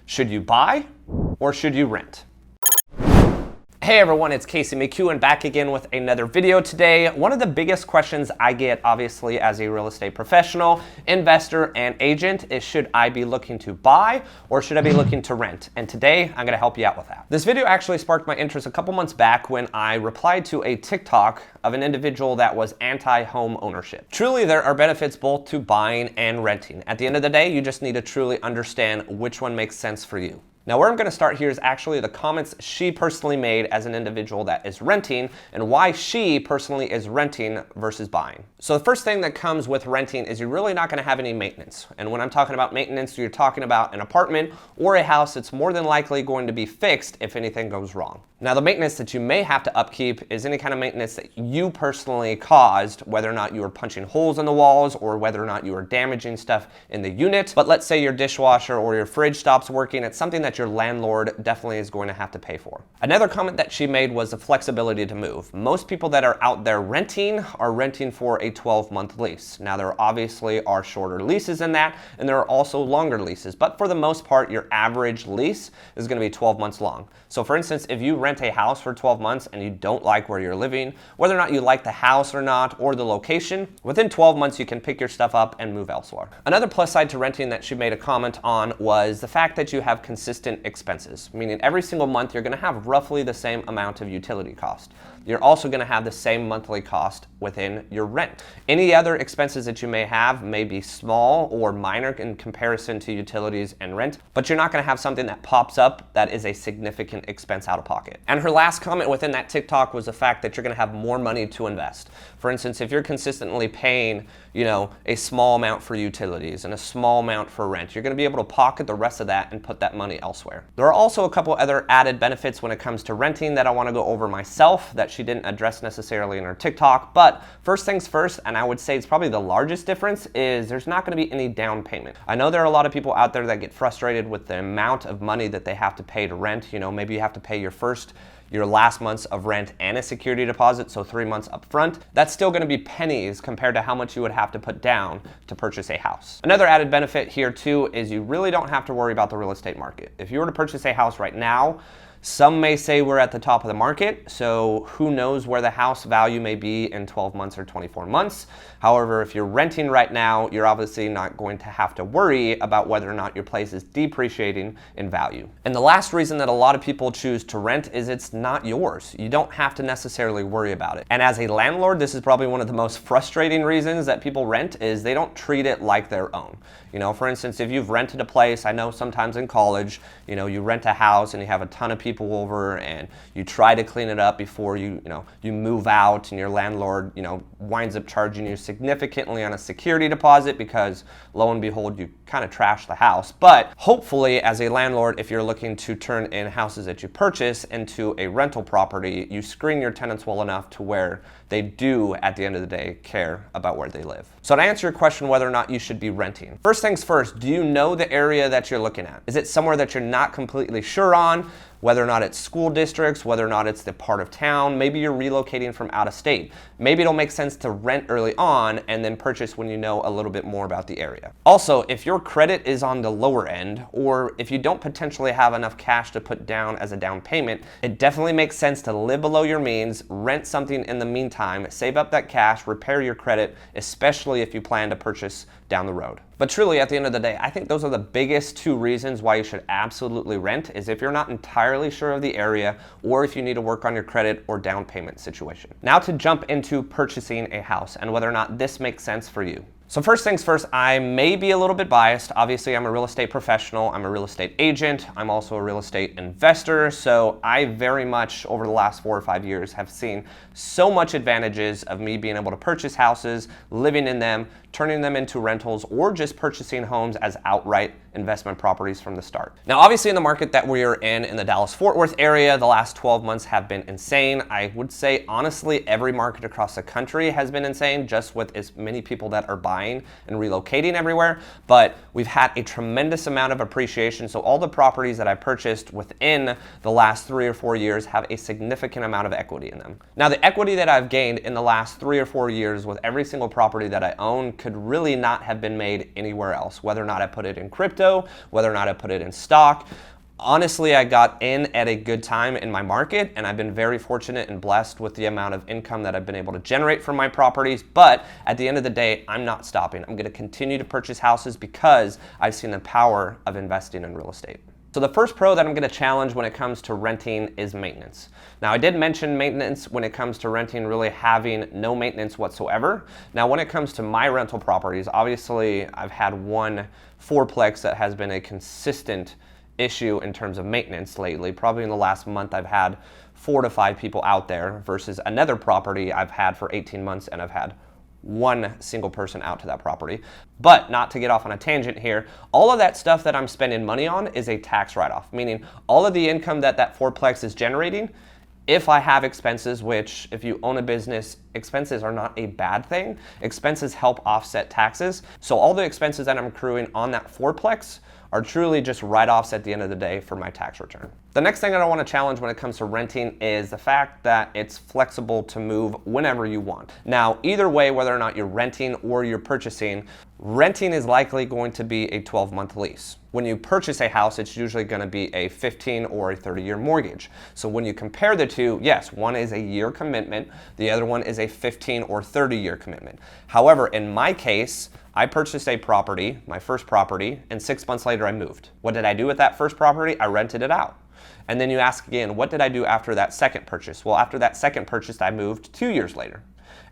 Should you buy or should you rent? Hey everyone, it's McKeown back again with another video today. One of the biggest questions I get, obviously, as a real estate professional, investor, and agent is, should I be looking to buy or should I be looking to rent? And today, I'm gonna help you out with that. This video actually sparked my interest a couple months back when I replied to a TikTok of an individual that was anti-home ownership. Truly, there are benefits both to buying and renting. At the end of the day, you just need to truly understand which one makes sense for you. Now, where I'm gonna start here is actually the comments she personally made as an individual that is renting and why she personally is renting versus buying. So the first thing that comes with renting is you're really not gonna have any maintenance. And when I'm talking about maintenance, you're talking about an apartment or a house that's more than likely going to be fixed if anything goes wrong. Now, the maintenance that you may have to upkeep is any kind of maintenance that you personally caused, whether or not you were punching holes in the walls or whether or not you were damaging stuff in the unit. But let's say your dishwasher or your fridge stops working, it's something that your landlord definitely is going to have to pay for. Another comment that she made was the flexibility to move. Most people that are out there renting are renting for a 12-month lease. Now, there obviously are shorter leases in that, and there are also longer leases. But for the most part, your average lease is going to be 12 months long. So for instance, if you rent a house for 12 months and you don't like where you're living, whether or not you like the house or not, or the location, within 12 months, you can pick your stuff up and move elsewhere. Another plus side to renting that she made a comment on was the fact that you have consistent expenses, meaning every single month you're gonna have roughly the same amount of utility cost. You're also gonna have the same monthly cost within your rent. Any other expenses that you may have may be small or minor in comparison to utilities and rent, but you're not gonna have something that pops up that is a significant expense out of pocket. And her last comment within that TikTok was the fact that you're gonna have more money to invest. For instance, if you're consistently paying, a small amount for utilities and a small amount for rent, you're gonna be able to pocket the rest of that and put that money elsewhere. There are also a couple other added benefits when it comes to renting that I wanna go over myself that she didn't address necessarily in her TikTok. But first things first, and I would say it's probably the largest difference, is there's not gonna be any down payment. I know there are a lot of people out there that get frustrated with the amount of money that they have to pay to rent. Maybe you have to pay your last months of rent and a security deposit, so 3 months up front. That's still gonna be pennies compared to how much you would have to put down to purchase a house. Another added benefit here too is you really don't have to worry about the real estate market. If you were to purchase a house right now, some may say we're at the top of the market, so who knows where the house value may be in 12 months or 24 months. However, if you're renting right now, you're obviously not going to have to worry about whether or not your place is depreciating in value. And the last reason that a lot of people choose to rent is it's not yours. You don't have to necessarily worry about it. And as a landlord, this is probably one of the most frustrating reasons that people rent is they don't treat it like their own. For instance, if you've rented a place, I know sometimes in college, you rent a house and you have a ton of people over and you try to clean it up before you move out, and your landlord winds up charging you significantly on a security deposit because lo and behold you kind of trash the house. But hopefully, as a landlord, if you're looking to turn in houses that you purchase into a rental property, you screen your tenants well enough to where they do at the end of the day care about where they live. So to answer your question whether or not you should be renting, first things first, do you know the area that you're looking at? Is it somewhere that you're not completely sure on? Whether or not it's school districts, whether or not it's the part of town, maybe you're relocating from out of state. Maybe it'll make sense to rent early on and then purchase when you know a little bit more about the area. Also, if your credit is on the lower end, or if you don't potentially have enough cash to put down as a down payment, it definitely makes sense to live below your means, rent something in the meantime, save up that cash, repair your credit, especially if you plan to purchase down the road. But truly, at the end of the day, I think those are the biggest two reasons why you should absolutely rent, is if you're not entirely sure of the area or if you need to work on your credit or down payment situation. Now to jump into purchasing a house and whether or not this makes sense for you. So first things first, I may be a little bit biased. Obviously, I'm a real estate professional. I'm a real estate agent. I'm also a real estate investor. So I very much, over the last 4 or 5 years, have seen so much advantages of me being able to purchase houses, living in them, turning them into rentals, or just purchasing homes as outright investment properties from the start. Now, obviously, in the market that we are in the Dallas-Fort Worth area, the last 12 months have been insane. I would say, honestly, every market across the country has been insane, just with as many people that are buying and relocating everywhere. But we've had a tremendous amount of appreciation. So all the properties that I purchased within the last 3 or 4 years have a significant amount of equity in them. Now, the equity that I've gained in the last 3 or 4 years with every single property that I own could really not have been made anywhere else, whether or not I put it in crypto, whether or not I put it in stock. Honestly, I got in at a good time in my market, and I've been very fortunate and blessed with the amount of income that I've been able to generate from my properties. But at the end of the day, I'm not stopping. I'm going to continue to purchase houses because I've seen the power of investing in real estate. So the first pro that I'm going to challenge when it comes to renting is maintenance. Now, I did mention maintenance when it comes to renting, really having no maintenance whatsoever. Now, when it comes to my rental properties, obviously I've had one fourplex that has been a consistent issue in terms of maintenance lately. Probably in the last month, I've had 4 to 5 people out there versus another property I've had for 18 months and I've had one single person out to that property. But not to get off on a tangent here, all of that stuff that I'm spending money on is a tax write-off, meaning all of the income that that fourplex is generating, if I have expenses, which if you own a business, expenses are not a bad thing. Expenses help offset taxes. So all the expenses that I'm accruing on that fourplex are truly just write-offs at the end of the day for my tax return. The next thing that I want to challenge when it comes to renting is the fact that it's flexible to move whenever you want. Now, either way, whether or not you're renting or you're purchasing, renting is likely going to be a 12-month lease. When you purchase a house, it's usually going to be a 15 or a 30-year mortgage. So when you compare the two, yes, one is a year commitment, the other one is a 15 or 30-year commitment. However, in my case, I purchased a property, my first property, and 6 months later I moved. What did I do with that first property? I rented it out. And then you ask again, what did I do after that second purchase? Well, after that second purchase, I moved 2 years later.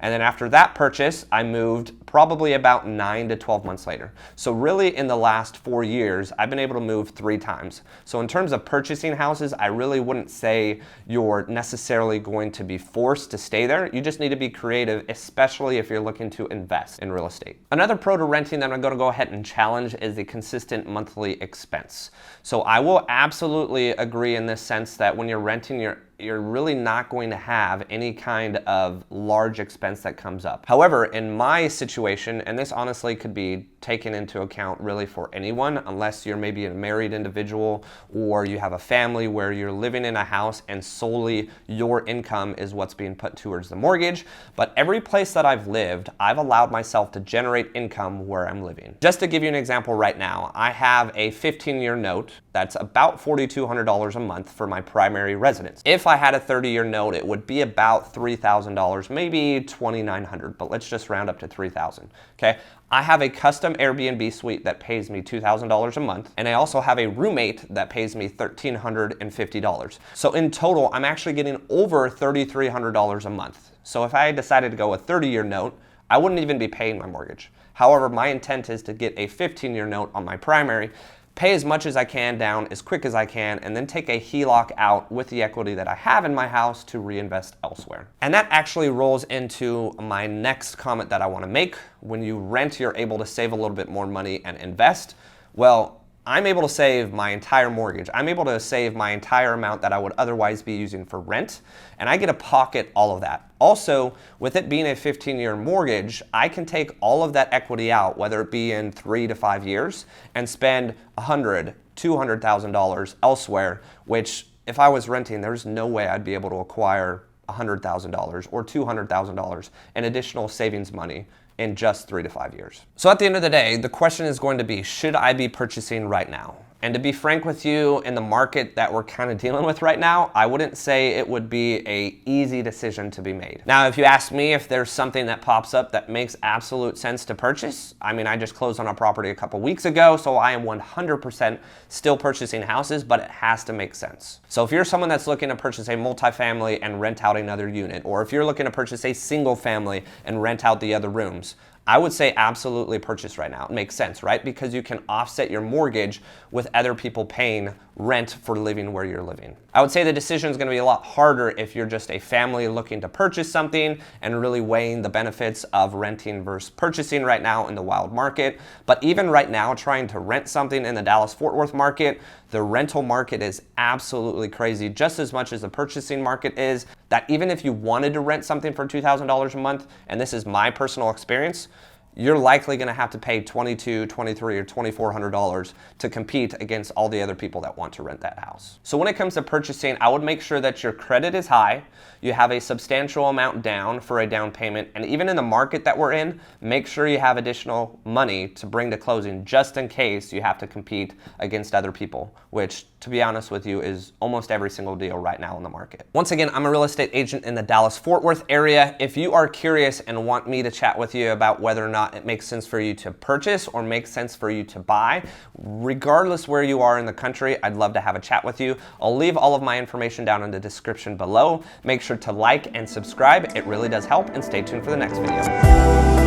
And then after that purchase, I moved probably about 9 to 12 months later. So really in the last 4 years, I've been able to move 3 times. So in terms of purchasing houses, I really wouldn't say you're necessarily going to be forced to stay there. You just need to be creative, especially if you're looking to invest in real estate. Another pro to renting that I'm going to go ahead and challenge is the consistent monthly expense. So I will absolutely agree in this sense that when you're renting, you're really not going to have any kind of large expense that comes up. However, in my situation, and this honestly could be taken into account really for anyone, unless you're maybe a married individual or you have a family where you're living in a house and solely your income is what's being put towards the mortgage. But every place that I've lived, I've allowed myself to generate income where I'm living. Just to give you an example right now, I have a 15-year note that's about $4,200 a month for my primary residence. If I had a 30-year note, it would be about $3,000, maybe $2,900, but let's just round up to $3,000, okay? I have a custom Airbnb suite that pays me $2,000 a month, and I also have a roommate that pays me $1,350. So in total, I'm actually getting over $3,300 a month. So if I decided to go a 30-year note, I wouldn't even be paying my mortgage. However, my intent is to get a 15-year note on my primary, pay as much as I can down as quick as I can, and then take a HELOC out with the equity that I have in my house to reinvest elsewhere. And that actually rolls into my next comment that I want to make. When you rent, you're able to save a little bit more money and invest. Well, I'm able to save my entire mortgage. I'm able to save my entire amount that I would otherwise be using for rent, and I get to pocket all of that. Also, with it being a 15-year mortgage, I can take all of that equity out, whether it be in 3 to 5 years, and spend $100,000, $200,000 elsewhere, which if I was renting, there's no way I'd be able to acquire $100,000 or $200,000 in additional savings money in just 3 to 5 years. So at the end of the day, the question is going to be, should I be purchasing right now? And to be frank with you, in the market that we're kind of dealing with right now, I wouldn't say it would be an easy decision to be made. Now, if you ask me if there's something that pops up that makes absolute sense to purchase, I mean, I just closed on a property a couple weeks ago, so I am 100% still purchasing houses, but it has to make sense. So if you're someone that's looking to purchase a multifamily and rent out another unit, or if you're looking to purchase a single family and rent out the other rooms, I would say absolutely purchase right now. It makes sense, right? Because you can offset your mortgage with other people paying rent for living where you're living. I would say the decision is going to be a lot harder if you're just a family looking to purchase something and really weighing the benefits of renting versus purchasing right now in the wild market. But even right now, trying to rent something in the Dallas-Fort Worth market, the rental market is absolutely crazy, just as much as the purchasing market is. That even if you wanted to rent something for $2,000 a month, and this is my personal experience, you're likely going to have to pay $2,200, $2,300, or $2,400 to compete against all the other people that want to rent that house. So when it comes to purchasing, I would make sure that your credit is high, you have a substantial amount down for a down payment, and even in the market that we're in, make sure you have additional money to bring to closing just in case you have to compete against other people, which, to be honest with you, is almost every single deal right now in the market. Once again, I'm a real estate agent in the Dallas-Fort Worth area. If you are curious and want me to chat with you about whether or not it makes sense for you to purchase or makes sense for you to buy, regardless where you are in the country, I'd love to have a chat with you. I'll leave all of my information down in the description below. Make sure to like and subscribe. It really does help, and stay tuned for the next video.